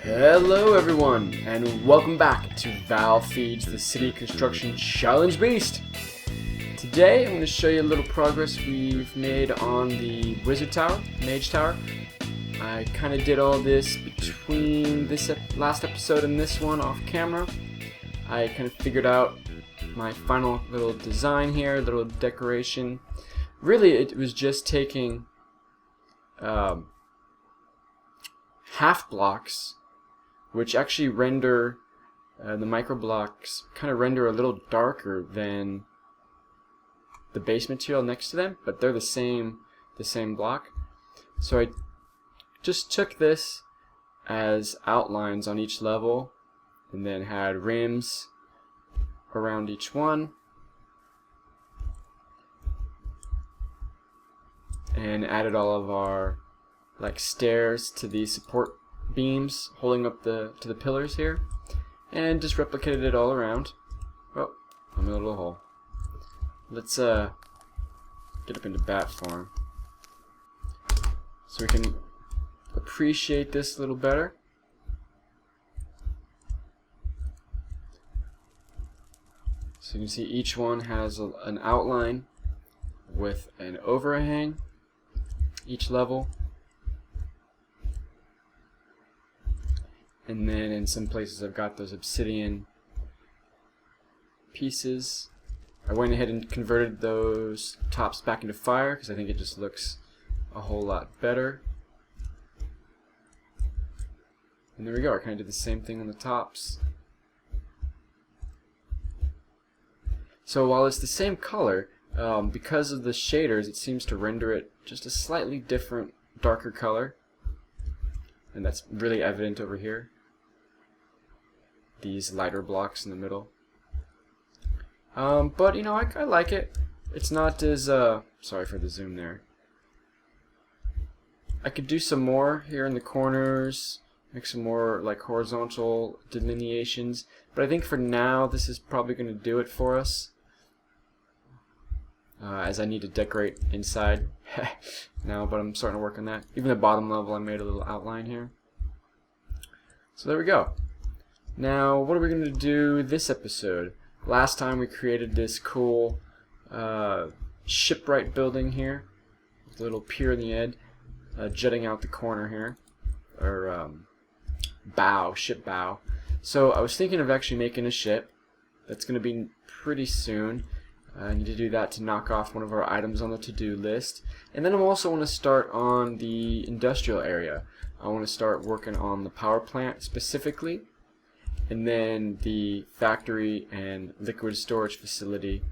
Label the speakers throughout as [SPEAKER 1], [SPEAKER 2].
[SPEAKER 1] Hello everyone, and welcome back to Val Feeds the City Construction Challenge Beast. Today I'm going to show you a little progress we've made on the Wizard Tower, Mage Tower. I kind of did all this between this last episode and this one off camera. I kind of figured out my final little design here, little decoration. Really it was just taking half blocks, which actually render the micro blocks kind of render a little darker than the base material next to them, but they're the same block. So I just took this as outlines on each level and then had rims around each one and added all of our like stairs to the support beams holding up to the pillars here, and just replicated it all around. Oh, I'm in a little hole. Let's get up into bat form so we can appreciate this a little better. So you can see each one has an outline with an overhang each level. And then in some places I've got those obsidian pieces. I went ahead and converted those tops back into fire because I think it just looks a whole lot better. And there we go, I kind of did the same thing on the tops. So while it's the same color, because of the shaders it seems to render it just a slightly different, darker color. And that's really evident over here. These lighter blocks in the middle. But you know, I like it. It's not as sorry for the zoom there. I could do some more here in the corners, make some more like horizontal delineations, but I think for now this is probably going to do it for us, as I need to decorate inside now, but I'm starting to work on that. Even the bottom level I made a little outline here. So there we go. Now, what are we going to do this episode? Last time we created this cool shipwright building here, with a little pier in the end, jutting out the corner here, or bow, ship bow. So I was thinking of actually making a ship. That's going to be pretty soon. I need to do that to knock off one of our items on the to-do list. And then I also want to start on the industrial area. I want to start working on the power plant specifically, and then the factory and liquid storage facility,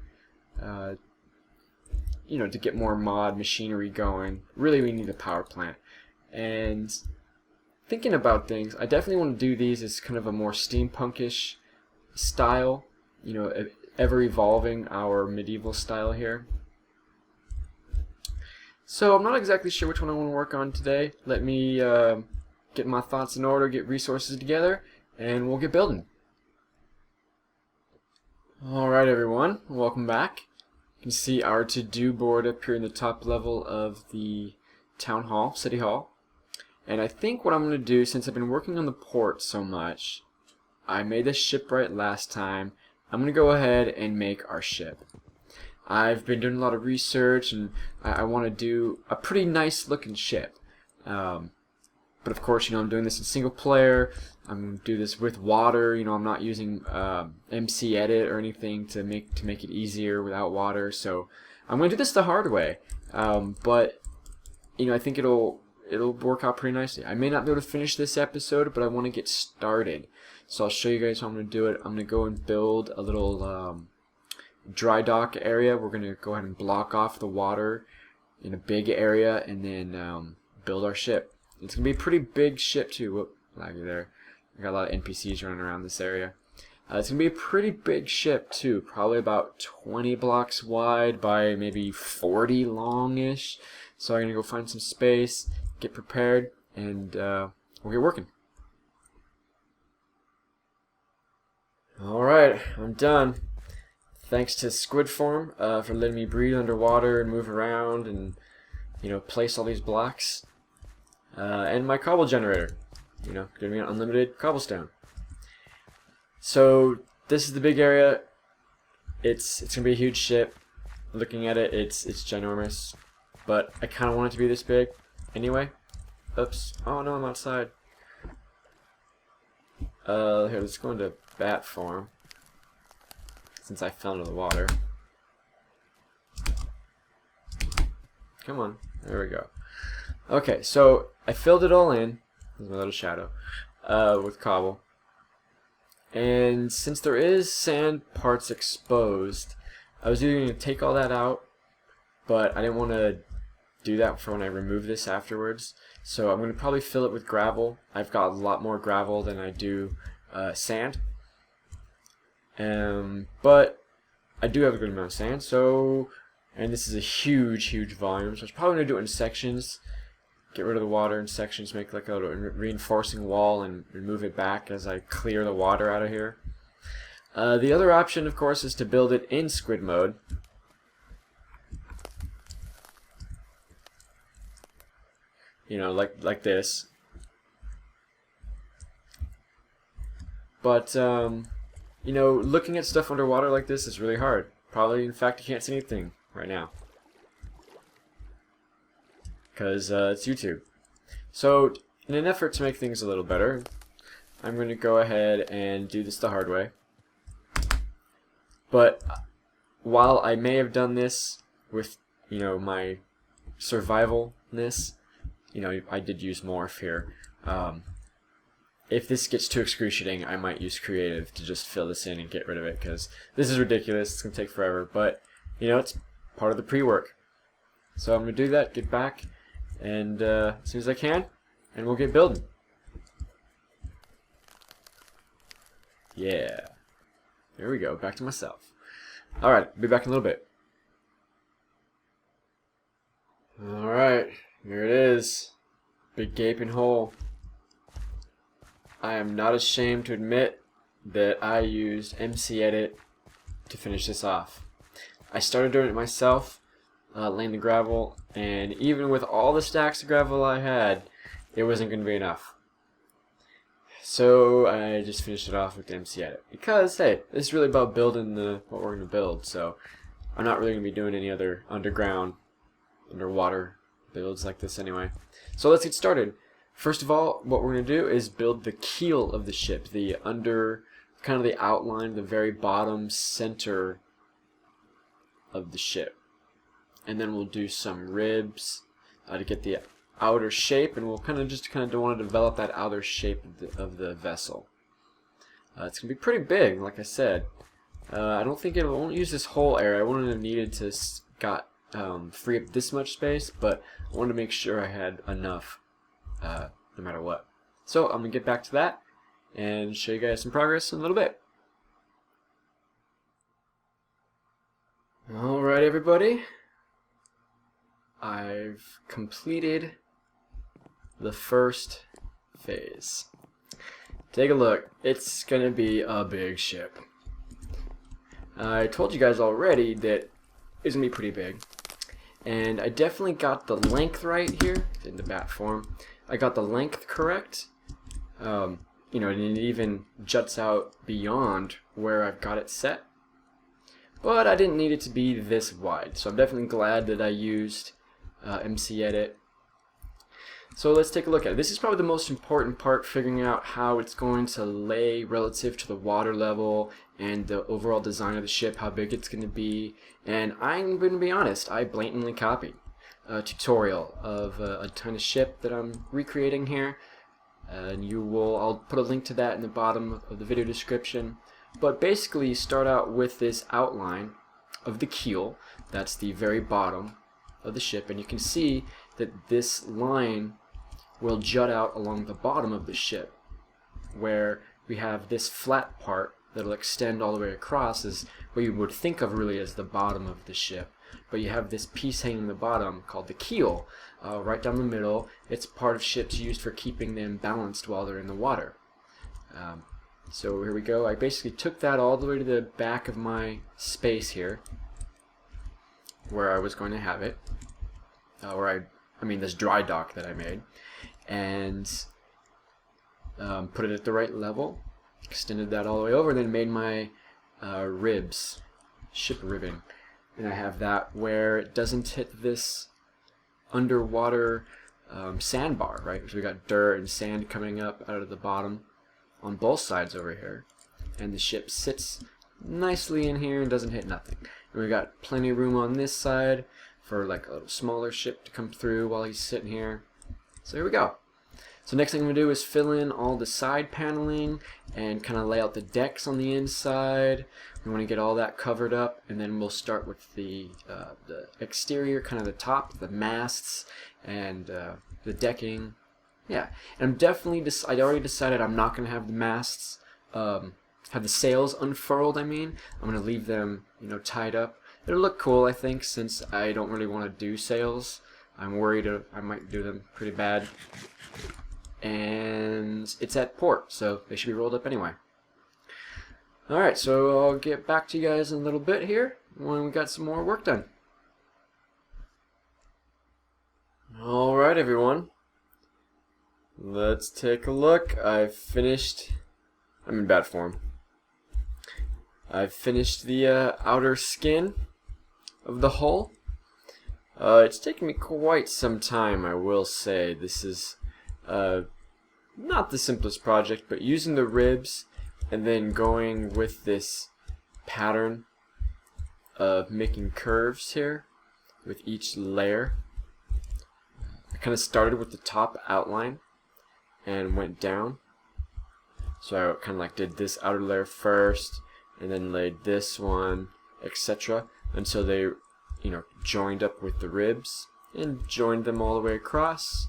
[SPEAKER 1] you know, to get more mod machinery going. Really we need a power plant. And thinking about things, I definitely want to do these as kind of a more steampunkish style, you know, ever evolving our medieval style here. So I'm not exactly sure which one I want to work on today. Let me get my thoughts in order, get resources together, and we'll get building. Alright everyone, welcome back. You can see our to-do board up here in the top level of the town hall, city hall. And I think what I'm going to do, since I've been working on the port so much, I made this shipwright last time, I'm going to go ahead and make our ship. I've been doing a lot of research, and I want to do a pretty nice looking ship. But of course, you know, I'm doing this in single player. I'm going to do this with water. You know, I'm not using MC Edit or anything to make it easier without water. So I'm going to do this the hard way. But you know, I think it'll work out pretty nicely. I may not be able to finish this episode, but I want to get started. So I'll show you guys how I'm going to do it. I'm going to go and build a little dry dock area. We're going to go ahead and block off the water in a big area, and then build our ship. It's going to be a pretty big ship too. Whoop, laggy there. I got a lot of NPCs running around this area. It's going to be a pretty big ship too, probably about 20 blocks wide by maybe 40 longish. So I'm going to go find some space, get prepared, and we'll get working. Alright, I'm done. Thanks to Squid Form for letting me breathe underwater and move around and, you know, place all these blocks. And my cobble generator. you know, giving me unlimited cobblestone. So this is the big area. It's gonna be a huge ship. Looking at it, it's ginormous, but I kind of want it to be this big anyway. Oops. Oh no, I'm outside. Here, let's go into bat form since I fell into the water. Come on, there we go. Okay, so I filled it all in. There's my little shadow with cobble. And since there is sand parts exposed, I was either going to take all that out, but I didn't want to do that for when I remove this afterwards. So I'm going to probably fill it with gravel. I've got a lot more gravel than I do sand. But I do have a good amount of sand, so, and this is a huge volume, so I'm probably going to do it in sections. Get rid of the water in sections, make like a reinforcing wall, and move it back as I clear the water out of here. The other option, of course, is to build it in squid mode. You know, like this. But you know, looking at stuff underwater like this is really hard. Probably, in fact, you can't see anything right now, because it's YouTube. So, in an effort to make things a little better, I'm going to go ahead and do this the hard way. But while I may have done this with, you know, my survivalness, you know, I did use morph here. If this gets too excruciating, I might use creative to just fill this in and get rid of it, because this is ridiculous. It's going to take forever, but, you know, it's part of the pre-work. So I'm going to do that, get back, and as soon as I can, and we'll get building. Yeah. There we go, back to myself. Alright, be back in a little bit. Alright, here it is. Big gaping hole. I am not ashamed to admit that I used MCEdit to finish this off. I started doing it myself, laying the gravel, and even with all the stacks of gravel I had, it wasn't going to be enough. So I just finished it off with MCEdit, because hey, this is really about building what we're going to build. So I'm not really going to be doing any other underwater builds like this anyway. So let's get started. First of all, what we're going to do is build the keel of the ship, the kind of the outline, the very bottom center of the ship. And then we'll do some ribs to get the outer shape, and we'll kind of want to develop that outer shape of the vessel. It's going to be pretty big, like I said. I don't think it won't use this whole area. I wouldn't have needed to free up this much space, but I wanted to make sure I had enough. No matter what. So I'm going to get back to that and show you guys some progress in a little bit. Alright everybody, I've completed the first phase. Take a look, it's going to be a big ship. I told you guys already that it's going to be pretty big, and I definitely got the length right here in the bat form. I got the length correct, you know, and it even juts out beyond where I've got it set. But I didn't need it to be this wide, so I'm definitely glad that I used MCEdit. So let's take a look at it. This is probably the most important part, figuring out how it's going to lay relative to the water level and the overall design of the ship, how big it's going to be. And I'm going to be honest, I blatantly copied a tutorial of a tiny ship that I'm recreating here, and I'll put a link to that in the bottom of the video description. But basically you start out with this outline of the keel. That's the very bottom of the ship, and you can see that this line will jut out along the bottom of the ship, where we have this flat part that'll extend all the way across, is what you would think of really as the bottom of the ship. But you have this piece hanging in the bottom called the keel, right down the middle. It's part of ships used for keeping them balanced while they're in the water. So here we go. I basically took that all the way to the back of my space here, where I was going to have it, I mean this dry dock that I made, and put it at the right level, extended that all the way over, and then made my ribs, ship ribbon. And I have that where it doesn't hit this underwater sandbar, right? So we got dirt and sand coming up out of the bottom on both sides over here, and the ship sits nicely in here and doesn't hit nothing. And we got plenty of room on this side for like a little smaller ship to come through while he's sitting here. So here we go. So next thing I'm going to do is fill in all the side paneling and kind of lay out the decks on the inside. We want to get all that covered up, and then we'll start with the exterior, kind of the top, the masts, and the decking. Yeah, and I'm definitely, I already decided I'm not going to have the masts, have the sails unfurled, I'm going to leave them, you know, tied up. It'll look cool, I think, since I don't really want to do sails. I'm worried I might do them pretty bad. And it's at port, so they should be rolled up anyway. Alright, so I'll get back to you guys in a little bit here when we got some more work done. Alright, everyone. Let's take a look. I'm in bad form. I've finished the outer skin of the hull. It's taken me quite some time, I will say. This is not the simplest project, but using the ribs and then going with this pattern of making curves here with each layer. I kind of started with the top outline and went down. So I kind of like did this outer layer first and then laid this one, etc. until they, you know, joined up with the ribs and joined them all the way across.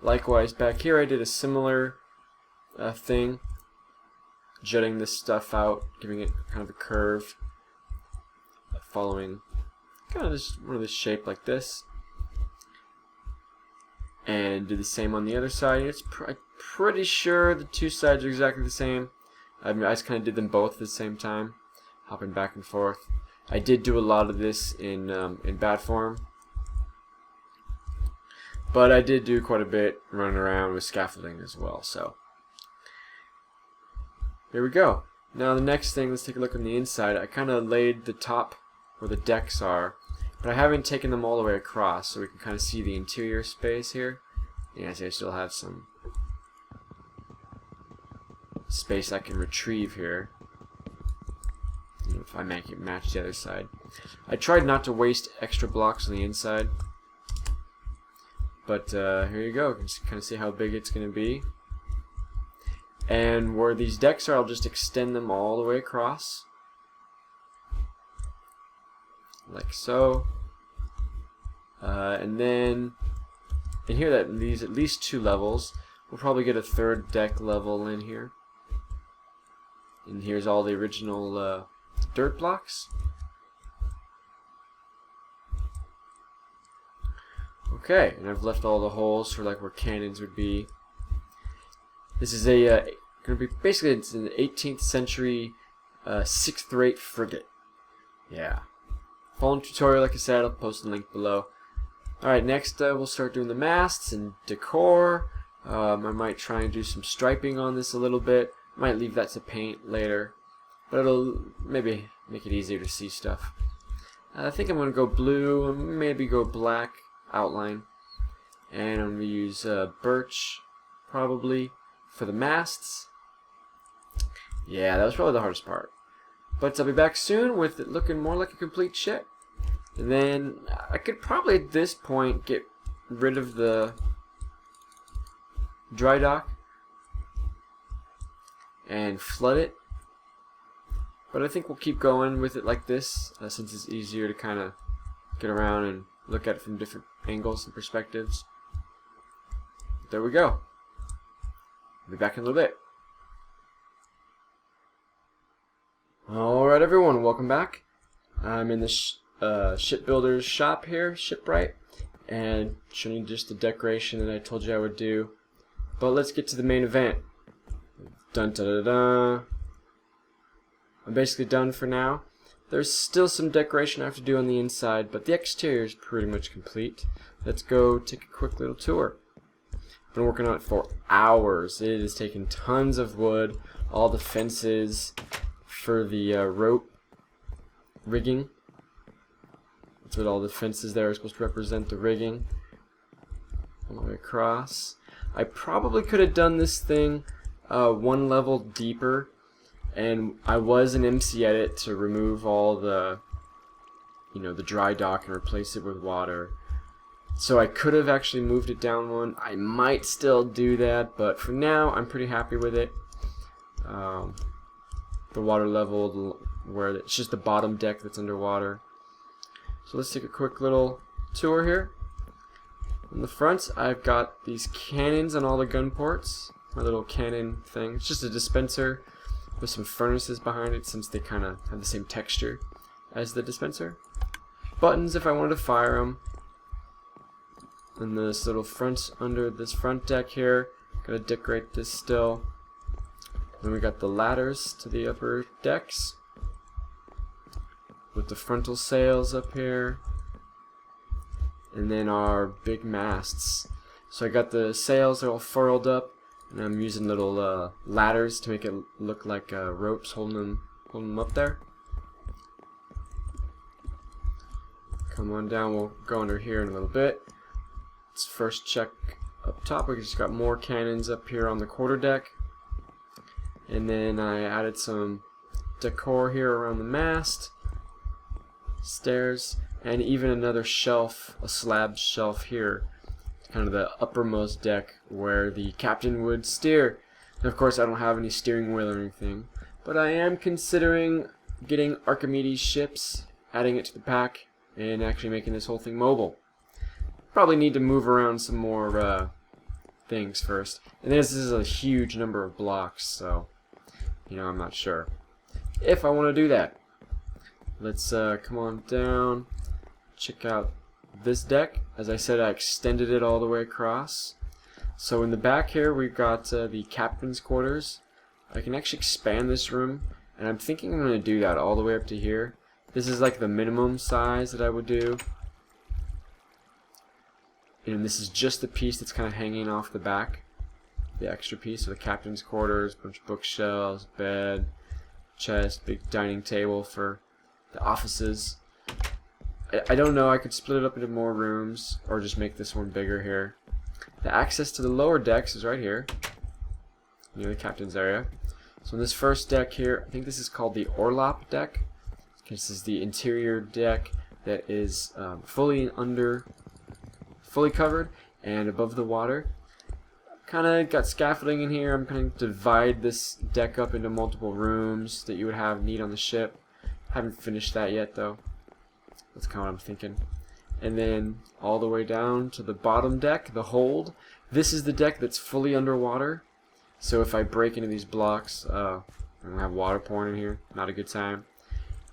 [SPEAKER 1] Likewise back here I did a similar thing, jutting this stuff out, giving it kind of a curve, following kind of this shape like this, and do the same on the other side. I'm pretty sure the two sides are exactly the same. I just kind of did them both at the same time, hopping back and forth. I did do a lot of this in bad form, but I did do quite a bit running around with scaffolding as well. So here we go. Now the next thing, let's take a look on the inside. I kind of laid the top where the decks are, but I haven't taken them all the way across, so we can kind of see the interior space here. Yeah, see, I still have some space I can retrieve here, if I make it match the other side. I tried not to waste extra blocks on the inside, but here you go. You can kind of see how big it's going to be. And where these decks are, I'll just extend them all the way across, like so. And then in here, that leaves at least 2 levels. We'll probably get a 3rd deck level in here. And here's all the original dirt blocks. Okay, and I've left all the holes for like where cannons would be. This is a going to be basically, it's an 18th century 6th rate frigate. Yeah. Following tutorial, like I said, I'll post the link below. Alright, next we'll start doing the masts and decor. I might try and do some striping on this a little bit. Might leave that to paint later, but it'll maybe make it easier to see stuff. I think I'm going to go blue and maybe go black outline, and I'm going to use birch probably for the masts. Yeah, that was probably the hardest part, but I'll be back soon with it looking more like a complete ship. And then I could probably at this point get rid of the dry dock and flood it, but I think we'll keep going with it like this since it's easier to kind of get around and look at it from different angles and perspectives. There we go. I'll be back in a little bit. Alright everyone, welcome back. I'm in the shipbuilder's shop here, Shipwright, and showing you just the decoration that I told you I would do. But let's get to the main event. Dun da da da. I'm basically done for now. There's still some decoration I have to do on the inside, but the exterior is pretty much complete. Let's go take a quick little tour. Been working on it for hours. It has taken tons of wood, all the fences for the rope rigging. That's what all the fences there are supposed to represent, the rigging. All the way across. I probably could have done this thing one level deeper, and I was in MC Edit to remove all the, the dry dock and replace it with water. So I could have actually moved it down one. I might still do that, but for now I'm pretty happy with it. The water level, where it's just the bottom deck that's underwater. So let's take a quick little tour here. On the front, I've got these cannons on all the gun ports. My little cannon thing. It's just a dispenser with some furnaces behind it, since they kind of have the same texture as the dispenser. Buttons if I wanted to fire them. And this little front under this front deck here. Gotta decorate this still. Then we got the ladders to the upper decks with the frontal sails up here. And then our big masts. So I got the sails, they're all furled up, and I'm using little ladders to make it look like ropes holding them up there. Come on down, we'll go under here in a little bit. Let's first check up top. We just got more cannons up here on the quarterdeck. And then I added some decor here around the mast, stairs, and even another shelf, a slab shelf here, kind of the uppermost deck where the captain would steer. And of course I don't have any steering wheel or anything, but I am considering getting Archimedes ships, adding it to the pack, and actually making this whole thing mobile. Probably need to move around some more things first. And this is a huge number of blocks, so I'm not sure if I want to do that. Let's come on down. Check out this deck. As I said, I extended it all the way across. So in the back here we've got the captain's quarters. I can actually expand this room, and I'm thinking I'm going to do that all the way up to here. This is like the minimum size that I would do. And this is just the piece that's kind of hanging off the back. The extra piece. So the captain's quarters, bunch of bookshelves, bed, chest, big dining table for the offices. I don't know, I could split it up into more rooms or just make this one bigger here. The access to the lower decks is right here, near the captain's area. So in this first deck here, I think this is called the Orlop Deck. This is the interior deck that is fully covered and above the water. Kind of got scaffolding in here. I'm going to divide this deck up into multiple rooms that you would need on the ship. Haven't finished that yet though. That's kind of what I'm thinking. And then all the way down to the bottom deck, the hold. This is the deck that's fully underwater. So if I break into these blocks, I'm going to have water pouring in here. Not a good time.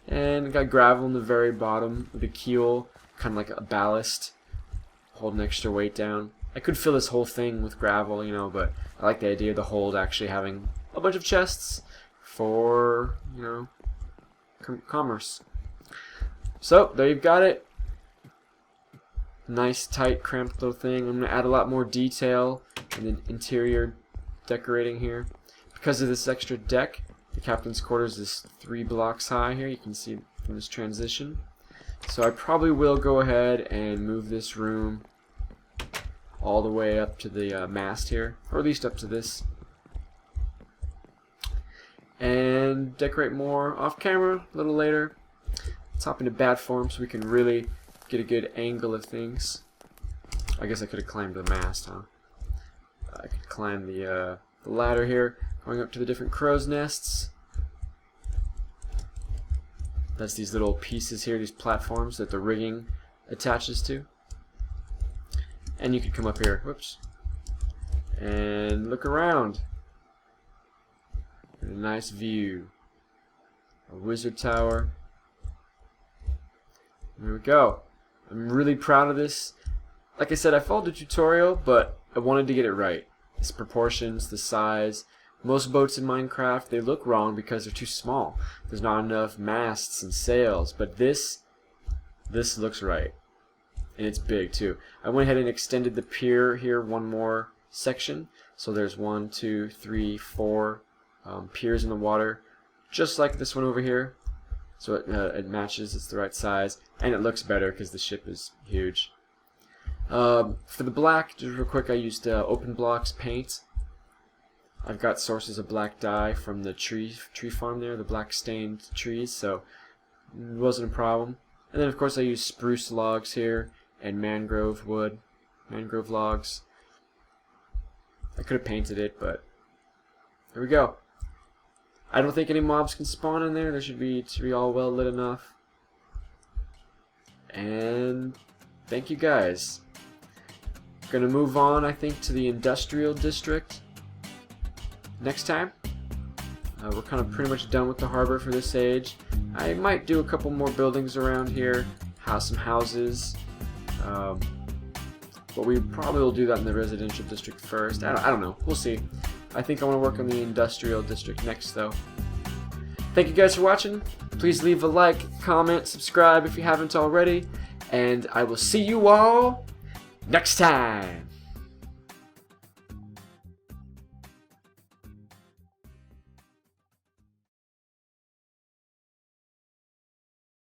[SPEAKER 1] And I got gravel in the very bottom with a keel, kind of like a ballast, holding extra weight down. I could fill this whole thing with gravel, but I like the idea of the hold actually having a bunch of chests for, commerce. So there you've got it. Nice, tight, cramped little thing. I'm going to add a lot more detail in the interior decorating here. Because of this extra deck, the captain's quarters is 3 blocks high here. You can see from this transition. So I probably will go ahead and move this room all the way up to the mast here, or at least up to this. And decorate more off camera a little later. Let's hop into bat form so we can really get a good angle of things. I guess I could have climbed the mast, huh? I could climb the ladder here, going up to the different crow's nests. That's these little pieces here, these platforms that the rigging attaches to. And you could come up here, whoops, and look around. A nice view. A wizard tower. There we go. I'm really proud of this. Like I said, I followed the tutorial, but I wanted to get it right. Its proportions, the size. Most boats in Minecraft, they look wrong because they're too small. There's not enough masts and sails, but this looks right. And it's big too. I went ahead and extended the pier here one more section. So there's 1, 2, 3, 4 piers in the water, just like this one over here. So it matches, it's the right size, and it looks better because the ship is huge. For the black, just real quick, I used open blocks paint. I've got sources of black dye from the tree farm there, the black stained trees, so it wasn't a problem. And then of course I used spruce logs here and mangrove wood, mangrove logs. I could have painted it, but there we go. I don't think any mobs can spawn in there. There should be all well lit enough. And thank you guys. Gonna move on, I think, to the industrial district next time. We're kind of pretty much done with the harbor for this age. I might do a couple more buildings around here, some houses, but we probably will do that in the residential district first. I don't know. We'll see. I think I want to work on the industrial district next, though. Thank you guys for watching. Please leave a like, comment, subscribe if you haven't already, and I will see you all next time.